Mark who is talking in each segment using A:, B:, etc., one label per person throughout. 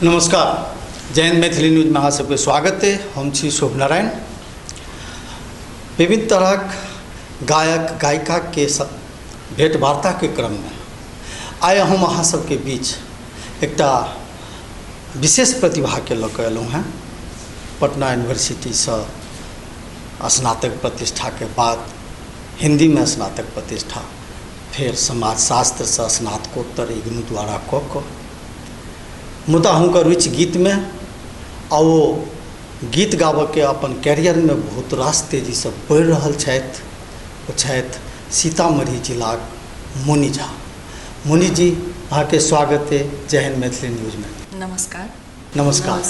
A: नमस्कार, जय हिंद मैथिली न्यूज में अहाँ सबके स्वागत है। हम छी शुभ नारायण। विभिन्न तरहक गायक गायिका के भेंट वार्ता के क्रम में आइ हम अहाँ सबके बीच एकटा विशेष प्रतिभा के लऽ कऽ एलहुँ हैं। पटना यूनिवर्सिटी से स्नातक प्रतिष्ठा के बाद हिंदी में स्नातक प्रतिष्ठा, फिर समाजशास्त्र से स्नातकोत्तर इग्नू द्वारा कऽ मुदा हुनकर रुचि गीत में आ वो गीत गाबऽ के अपन कैरियर में बहुत रास तेजी से बढ़ि रहल छथि। ओ छथि सीतामढ़ी जिलाक मुनि झा। मुनि जी, अहाँ के स्वागत है जय हिंद मैथिली न्यूज में।
B: नमस्कार।
A: नमस्कार।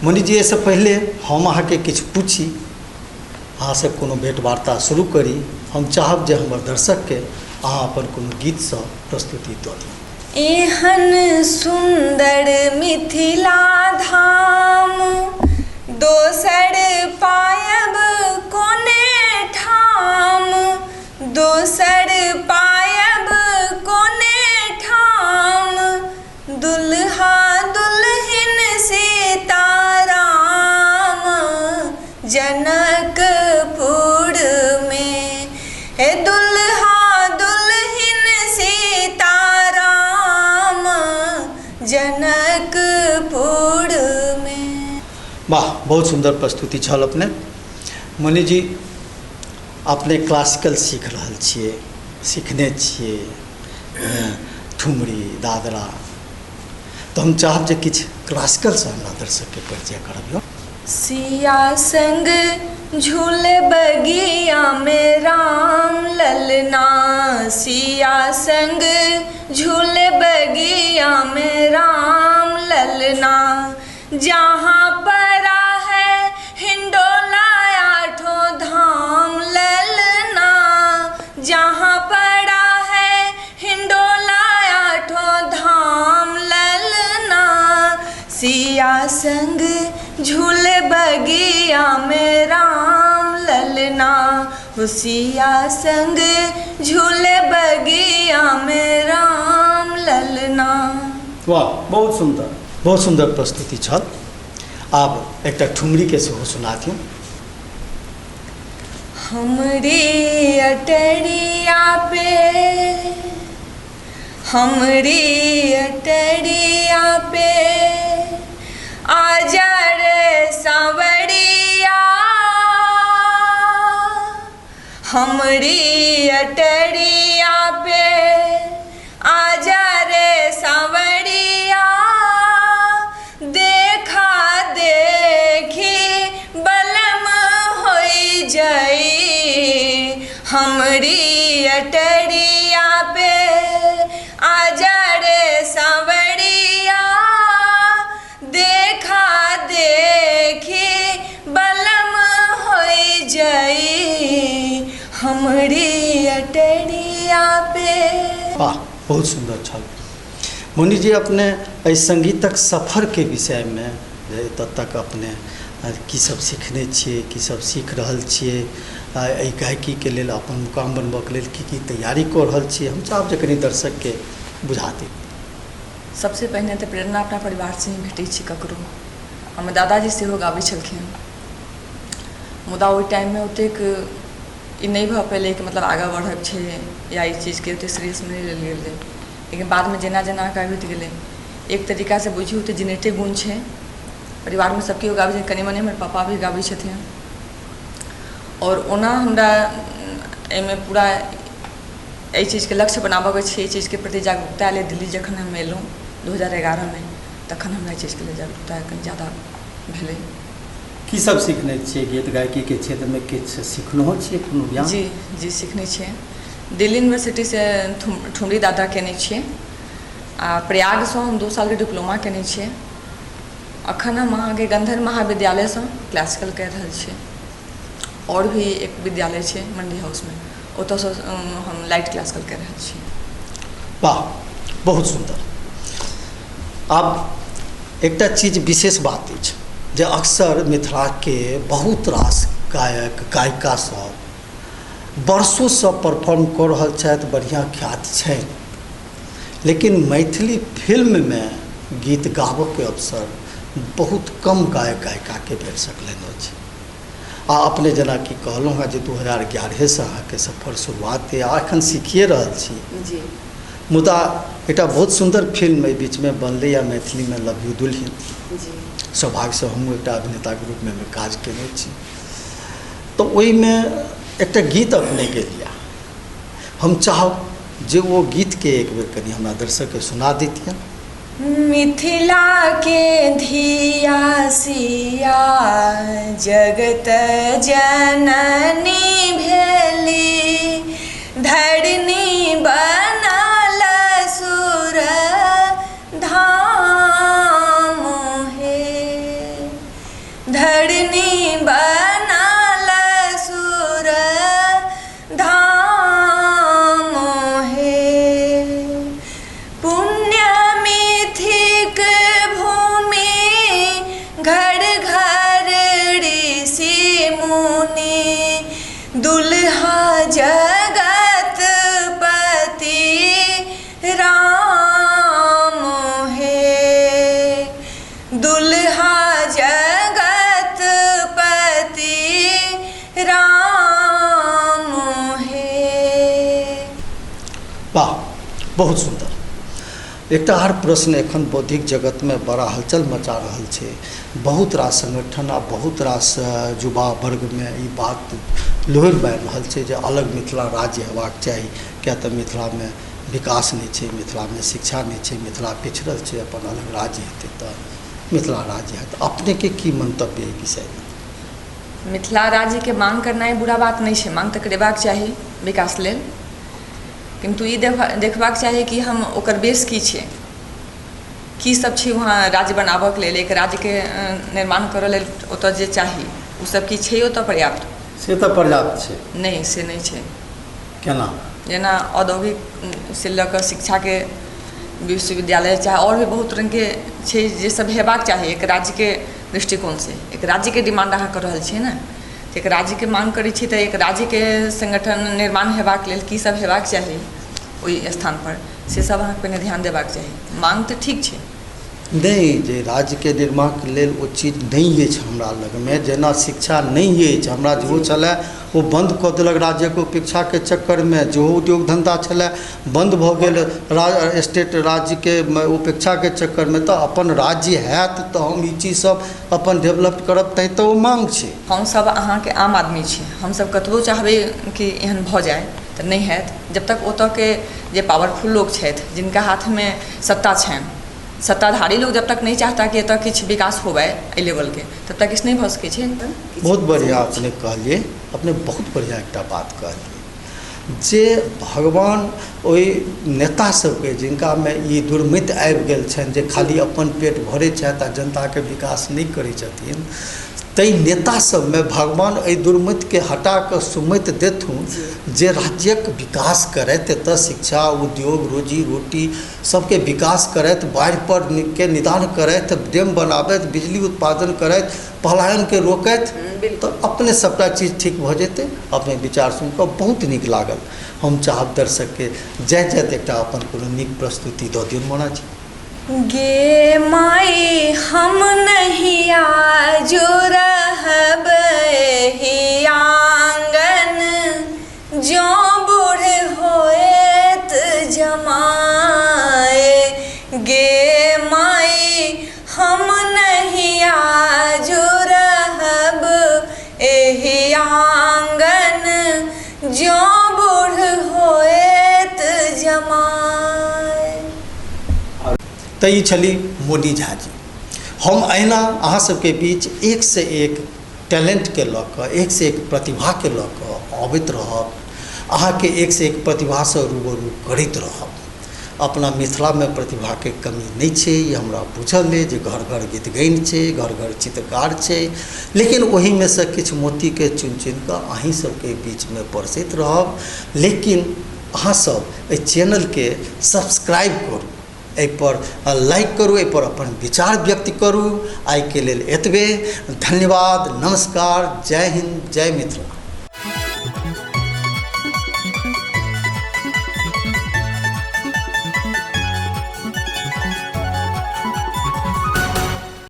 A: मुनि जी, एहिसँ पहले हम अहाँ के किछु पूछी, अहाँ से कोनो भेंट वार्ता शुरू करी। हम चाहब जे हमर दर्शक के अहाँ अपन कोनो गीत से प्रस्तुति दऽ दी।
B: एहन सुंदर मिथिला धाम दोसर पायब कोने ठाम, दोसर पायब कोने ठाम, दुल्हा दुल्हन सीताराम जनकपुर में। हे दुल्हा जनकपुर में।
A: वाह, बहुत सुंदर प्रस्तुति छल अपने। मुनि जी, अपने क्लासिकल सीख रहल छियै, सीखने छियै ठुमरी दादरा, तो हम चाहब जे किछु क्लासिकल से हमरा दर्शक के परिचय करबियौ।
B: सिया संग झूले बगिया में राम ललना, सिया संग झूले बगिया में राम ललना, जहाँ परा है हिंडोला आठों धाम ललना, जहाँ परा है हिंडोला आठों धाम ललना, सिया संग झूले बगिया में राम ललना, सिया संग झूले बगिया में राम ललना।
A: वाह, बहुत सुंदर प्रस्तुति छल। आब एकटा ठुमरी के सेहो सुना दियौ।
B: हमरी अटरिया पे, हमरी अटरिया पे आजा रे सांवरिया, हमरी अटरिया पे आजा रे सांवरिया, देखा देखी बलम होई जाई, हमरी अटरिया पे आजा रे सांवरिया, देखा देखी बलम होई जाई, हमरी अटरिया पे।
A: वाह, बहुत सुंदर छल। मुनि जी, अपने एहि संगीतक सफर के विषय में तब तक अपने की सब सीखने छियै, की सब सीख रहल छियै, एहि गायकी के लेल अपन मुकाम बनबऽ के लेल की तैयारी कऽ रहल छियै, हम चाहब जे कनि दर्शक के बुझा दी।
B: सबसे पहिने तऽ प्रेरणा अपना परिवार से ही भेटै छै ककरो। हमर दादाजी सेहो गाबै छलखिन, मुदा ओहि टाइम में ओतेक ई नहीं भऽ पयलै कि मतलब आगाँ बढ़ब छै या ई चीज के ओतेक सीरियस नहि लेल गेलै। लेकिन बाद में जेना जेना आगाँ होइत गेलै, एक तरीका से बुझियौ तऽ जेनेटिक गुण छै। परिवार में सबके गाबै छै, कनि मनि हमर पापा भी गाबै छथिन। और ओना हमरा एहिमे पूरा एहि चीजके लक्ष्य बनाबऽके छै, एहि चीजके प्रति जागरूकता लेल दिल्ली जखन हम एलहुँ 2011 में, तखन हमरा एहि चीजके लेल जागरूकता कनि ज़्यादा भेलै।
A: की सब सीखने छियै गीत गायकी के क्षेत्र में? किछु सीखलहुँ छियै कोनो ज्ञान?
B: जी सीखने छियै। दिल्ली यूनिवर्सिटी से ठुमरी दादा केने छियै आ प्रयाग से हम 2 साल के डिप्लोमा केने छियै। अखन हम अहाँके गंधर्व महाविद्यालय से क्लासिकल कऽ रहल छियै, और भी एक विद्यालय छै मंडी हाउस में, ओतऽ से हम लाइट क्लासिकल कऽ रहल छियै।
A: वाह, बहुत सुंदर। आब एकटा चीज विशेष बात अछि जे अक्सर मिथिला के बहुत रास गायक गायिका सब वर्षों परफॉर्म कर रहल छथि, बढ़िया ख्याति छै, लेकिन मैथिली फिल्म में गीत गाबऽ के अवसर बहुत कम गायक गायिका के भेट सकलनि अछि। आ अपने जेना कि कहलहुँ हैं जे 2011 से अहाँके सफर शुरुआत है, एखन सीखिए रहल छी
B: जी।
A: मुदा एकटा बहुत सुंदर फिल्म एहि बीच में बनलै या मैथिली में लव यू दुल्हन।
B: जी।
A: सौभाग्य से हमहूँ एकटा अभिनेता के रूप में काज केने छी, तो ओहि में एकटा गीत अपने गेलिए। हम चाहब जे वो गीत के एक बेर कनी हमरा दर्शक के सुना देतिए।
B: मिथिला के धिया सिया जगत जननी भेली, धरनी बनल सुर धाम हे, धरनी बनल सुर धाम हे। पुण्य मिथिक भूमि घर घर ऋषि मुनि, दुल्हा जगत पति राम हे, दुल्हा जगत पति राम हे।
A: वाह, बहुत सुंदर। एकटा हर प्रश्न एखन बौद्धिक जगत में बड़ा हलचल मचा रहल छै। बहुत रास संगठन आ बहुत रास युवा वर्ग में ई बात लोहर बारि रहल छै जे अलग मिथिला राज्य हेबाक चाही, क्या तऽ मिथिला में विकास नहीं छै, मिथिला में शिक्षा नहीं छै, मिथिला पिछड़ल छै, अपन अलग राज्य हेतै तऽ मिथिला राज्य हेतै। अपने के की मंतव्य एहि विषय में?
B: मिथिला राज्य के मांग करनाइ बुरा बात नहीं छै, मांग तऽ करेबाक चाही विकास लेल, किंतु ई देखबाक चाही कि हम ओकर बेस की छै, की सब छै वहाँ राज्य बनाबऽ के लेल, एक राज्य के निर्माण करऽ लेल ओतऽ जे चाही ओ सब की छै ओतऽ पर्याप्त?
A: से तऽ पर्याप्त छै
B: नहीं, से नहीं छै।
A: केना?
B: जेना औद्योगिक से लऽ कऽ शिक्षा के विश्वविद्यालय चाहे और भी बहुत रंग के छै जे सब हेबाक चाही एक राज्य के दृष्टिकोण से। एक राज्य के डिमांड अहाँ कर रहल छियै ने, एक राज्य के मांग करै छी तऽ एक राज्य के संगठन निर्माण हेबाक लेल की सब हेबाक चाही ओहि स्थान पर, से सब अहाँके पहिने ध्यान देबाक चाही। मांग तऽ ठीक छै,
A: नहीं जे राज्य के निर्माण के लेल वो चीज नहीं अछि हमरा लग में। जेना शिक्षा नहीं अछि हमरा, जो छलै वो बंद कऽ देलक राज्य के उपेक्षा के चक्कर में, जो उद्योग धंधा छलै बंद भऽ गेल स्टेट राज्य के उपेक्षा के चक्कर में। तो अपन राज्य हैत तो हम ई चीज सब अपन डेवलप करब, तै तो वो मांग छै।
B: हम सब अहाँके आम आदमी छी, हम सब कतबो चाहबै कि एहन भऽ जाए तऽ नहीं हैत। जब तक ओतऽ के जे पावरफुल लोग छथि, जिनका हाथ में सत्ता छनि, सत्ताधारी लोग जब तक नहीं चाहता कि एतऽ किछु विकास होबै एहि लेवल के, तब तक किछु नहीं भऽ सकै छै।
A: बहुत बढ़िया अपने कहलिए, अपने बहुत बढ़िया एकटा बात कहलिए जे भगवान ओहि नेता सबके जिनका में ई दुर्मति आबि गेल छनि जे खाली अपन पेट भरै छथि आ जनता के विकास नहीं करै छथिन, तै नेता सब में भगवान एहि दुर्मति के हटा कऽ सुमति देथुन जे राज्यक विकास करैत, एतऽ शिक्षा उद्योग रोजी रोटी सबके विकास करैत, बाढ़ि पर के निदान करैत, डैम बनाबैत, बिजली उत्पादन करैत, पलायन के रोकैत, तो अपने सबटा चीज ठीक भऽ जेतै। अपने विचार सुनि कऽ बहुत नीक लागल। हम चाहब दर्शक के जय एकटा अपन कोनो नीक प्रस्तुति दऽ दियौन मोना जी।
B: गे माई हम नहीं आजो रहब ही आंगन, जो बूढ़ होएत जमाए। गे माई हम नहीं आजो रहब एही आंगन, जो बूढ़ होएत जमाए।
A: तऽ ई छली मोनी झा जी। हम अहिना अहाँ सबके बीच एक से एक टैलेंट के लऽ कऽ, एक से एक प्रतिभा के लऽ कऽ अबैत रहब, अहाँके एक से एक प्रतिभा से रूबरू करैत रहब। अपना मिथिला में प्रतिभा के कमी नहीं छै, ये हमरा बुझल है जे घर घर गीत गायन छै, घर घर चित्रकार छै, लेकिन वही में से किछु मोती के चुन चुन कऽ अहीं सबके बीच में परसैत रहब। लेकिन अहाँ सब एहि चैनल के सब्सक्राइब करू, एहि पर लाइक करू, एहि पर अपन विचार व्यक्त करू। आइ के लेल एतबे। धन्यवाद, नमस्कार, जय हिंद, जय मिथिला।